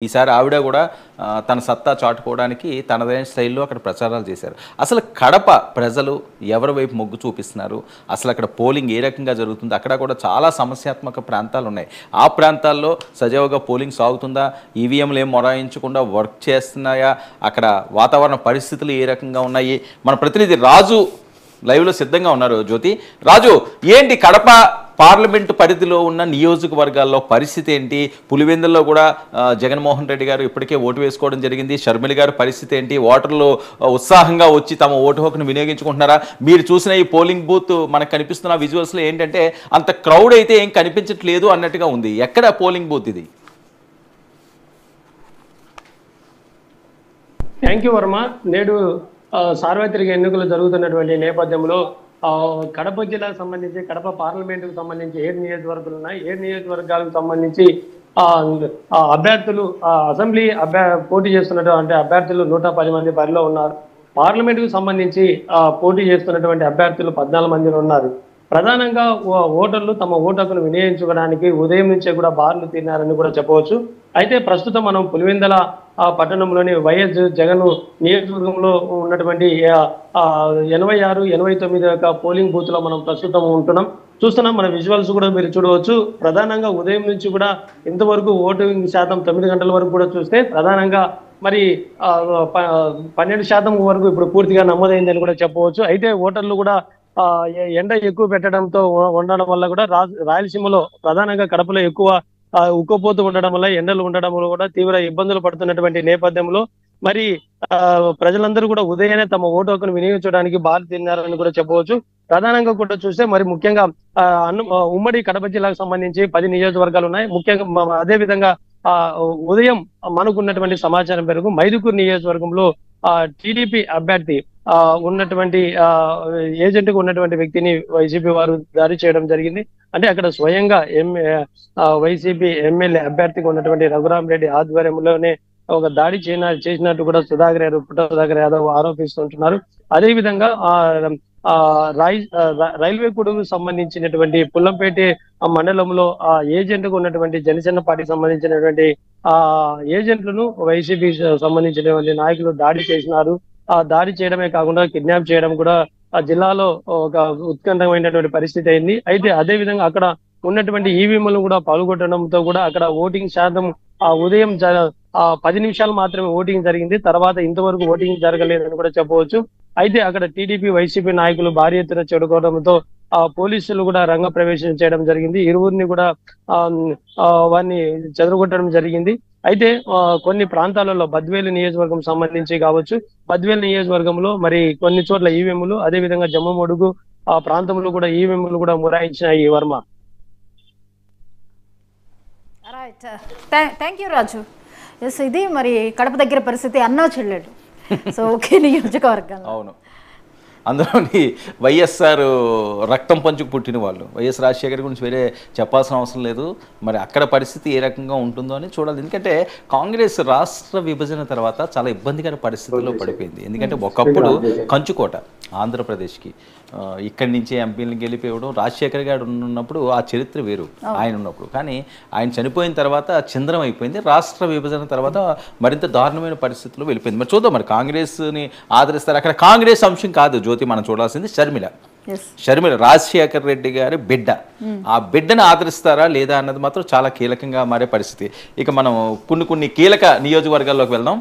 ఈసారి ఆవిడ కూడా తన సత్తా చాటుకోవడానికి తనదైన స్టైల్లో అక్కడ ప్రచారాలు చేశారు. అసలు కడప ప్రజలు ఎవరి వైపు మొగ్గు చూపిస్తున్నారు, అసలు అక్కడ పోలింగ్ ఏ రకంగా జరుగుతుంది, అక్కడ కూడా చాలా సమస్యాత్మక ప్రాంతాలు ఉన్నాయి. ఆ ప్రాంతాల్లో సజావుగా పోలింగ్ సాగుతుందా, ఈవీఎంలు ఏం మొరాయించకుండా వర్క్ చేస్తున్నాయా, అక్కడ వాతావరణ పరిస్థితులు ఏ రకంగా ఉన్నాయి, మన ప్రతినిధి రాజు లైవ్లో సిద్ధంగా ఉన్నారు. జ్యోతి, రాజు, ఏంటి కడప పార్లమెంటు పరిధిలో ఉన్న నియోజకవర్గాల్లో పరిస్థితి ఏంటి? పులివెందుల్లో కూడా జగన్మోహన్ రెడ్డి గారు ఇప్పటికే ఓటు వేసుకోవడం జరిగింది. షర్మిల గారు పరిస్థితి ఏంటి? ఓటర్లు ఉత్సాహంగా వచ్చి తమ ఓటు హక్కును వినియోగించుకుంటున్నారా? మీరు చూసిన ఈ పోలింగ్ బూత్ మనకు కనిపిస్తున్న విజువల్స్లో ఏంటంటే అంత క్రౌడ్ అయితే ఏం కనిపించట్లేదు అన్నట్టుగా ఉంది. ఎక్కడ పోలింగ్ బూత్ ఇది? Thank you Varma. నేడు సార్వత్రిక ఎన్నికలు జరుగుతున్నటువంటి నేపథ్యంలో కడప జిల్లాకు సంబంధించి కడప పార్లమెంటుకు సంబంధించి 7 నియోజకవర్గాలు ఉన్నాయి. 7 నియోజకవర్గాలకు సంబంధించి అభ్యర్థులు అసెంబ్లీ పోటీ చేస్తున్నటువంటి అభ్యర్థులు 110 మంది బరిలో ఉన్నారు. పార్లమెంటుకు సంబంధించి పోటీ చేస్తున్నటువంటి అభ్యర్థులు 14 మంది ఉన్నారు. ప్రధానంగా ఓటర్లు తమ ఓటు హక్కును వినియోగించుకోవడానికి ఉదయం నుంచే కూడా బార్లు తిన్నారని కూడా చెప్పవచ్చు. అయితే ప్రస్తుతం మనం పులివెందల పట్టణంలోని వైఎస్ జగన్ నియోజకవర్గంలో ఉన్నటువంటి 86, 89 పోలింగ్ బూత్ లో మనం ప్రస్తుతం చూస్తున్నాం. మన విజువల్స్ కూడా మీరు చూడవచ్చు. ప్రధానంగా ఉదయం నుంచి కూడా ఇంతవరకు ఓటింగ్ శాతం 9 గంటల వరకు కూడా చూస్తే ప్రధానంగా మరి 12% వరకు ఇప్పుడు పూర్తిగా నమోదైందని కూడా చెప్పవచ్చు. అయితే ఓటర్లు కూడా ఎండ ఎక్కువ పెట్టడంతో ఉండడం వల్ల కూడా రాయలసీమలో ప్రధానంగా కడపలో ఎక్కువ ఉక్కపోతూ ఉండడం వల్ల ఎండలు ఉండడం వల్ల కూడా తీవ్ర ఇబ్బందులు పడుతున్నటువంటి నేపథ్యంలో మరి ప్రజలందరూ కూడా ఉదయాన్నే తమ ఓటు హక్కును వినియోగించడానికి బాధ తిన్నారని కూడా చెప్పవచ్చు. ప్రధానంగా కూడా చూస్తే మరి ముఖ్యంగా ఉమ్మడి కడప జిల్లాకు సంబంధించి 10 నియోజకవర్గాలు ఉన్నాయి. ముఖ్యంగా అదే విధంగా ఉదయం మనకున్నటువంటి సమాచారం మేరకు మైదుకూరు నియోజకవర్గంలో టీడీపీ అభ్యర్థి ఉన్నటువంటి ఏజెంట్ గా ఉన్నటువంటి వ్యక్తిని వైసీపీ వారు దాడి చేయడం జరిగింది. అంటే అక్కడ స్వయంగా వైసీపీ ఎమ్మెల్యే అభ్యర్థిగా ఉన్నటువంటి రఘురామ్ రెడ్డి ఆధ్వర్యంలోనే ఒక దాడి చేసినట్టు కూడా సుధాకర్ యాదవ్ ఆరోపిస్తుంటున్నారు. అదే విధంగా రైల్వే కూడకు సంబంధించినటువంటి పుల్లంపేట మండలంలో ఏజెంట్ గా ఉన్నటువంటి జనసేన పార్టీకి సంబంధించినటువంటి ఏజెంట్లను వైసీపీ సంబంధించినటువంటి నాయకులు దాడి చేసినారు. దాడి చేయడమే కాకుండా కిడ్నాప్ చేయడం కూడా ఆ జిల్లాలో ఒక ఉత్కంఠమైనటువంటి పరిస్థితి అయింది. అయితే అదే విధంగా అక్కడ ఉన్నటువంటి ఈవీఎంలు కూడా పాల్గొనడంతో కూడా అక్కడ ఓటింగ్ శాతం ఉదయం 10 నిమిషాలు మాత్రమే ఓటింగ్ జరిగింది. తర్వాత ఇంతవరకు ఓటింగ్ జరగలేదని కూడా చెప్పవచ్చు. అయితే అక్కడ టీడీపీ వైసీపీ నాయకులు భారీ ఎత్తున చెడుకోవడంతో పోలీసులు కూడా రంగ ప్రవేశం చేయడం జరిగింది. ఇరువురిని కూడా వారిని చెదరగొట్టడం జరిగింది. అయితే కొన్ని ప్రాంతాలలో బద్వేలు నియోజకవర్గం సంబంధించి కావచ్చు, బద్వేలు నియోజకవర్గంలో మరి కొన్ని చోట్ల ఈవీఎంలు, అదే విధంగా జమ్మమడుగు ఆ ప్రాంతంలో కూడా ఈవీఎంలు కూడా మొరాయించినాయి. Varma. Thank you Raju. Yes, ఇది మరి కడప దగ్గర పరిస్థితి. అన్నా చెల్లెలు సో ఓకే నియోజకవర్గం. అవును, అందులోని వైఎస్ఆర్ రక్తం పంచుకు పుట్టిన వాళ్ళు, వైఎస్ రాజశేఖర్ గురించి వేరే చెప్పాల్సిన అవసరం లేదు. మరి అక్కడ పరిస్థితి ఏ రకంగా ఉంటుందో అని చూడాలి. ఎందుకంటే కాంగ్రెస్ రాష్ట్ర విభజన తర్వాత చాలా ఇబ్బందికర పరిస్థితుల్లో పడిపోయింది. ఎందుకంటే ఒకప్పుడు కంచుకోట ఆంధ్రప్రదేశ్కి, ఇక్కడి నుంచి ఎంపీలను గెలిపేయడం, రాజశేఖర్ గారు ఉన్నప్పుడు ఆ చరిత్ర వేరు ఆయన ఉన్నప్పుడు. కానీ ఆయన చనిపోయిన తర్వాత చిందరం అయిపోయింది. రాష్ట్ర విభజన తర్వాత మరింత దారుణమైన పరిస్థితుల్లో వెళ్ళిపోయింది. మరి చూద్దాం, మరి కాంగ్రెస్ని ఆదరిస్తారు. అక్కడ కాంగ్రెస్ అంశం కాదు జ్యోతి, మనం చూడాల్సింది షర్మిల రాజశేఖర్ రెడ్డి గారి బిడ్డ. ఆ బిడ్డను ఆదరిస్తారా లేదా అన్నది మాత్రం చాలా కీలకంగా మారే పరిస్థితి. ఇక మనం కొన్ని కీలక నియోజకవర్గాల్లోకి వెళ్దాం.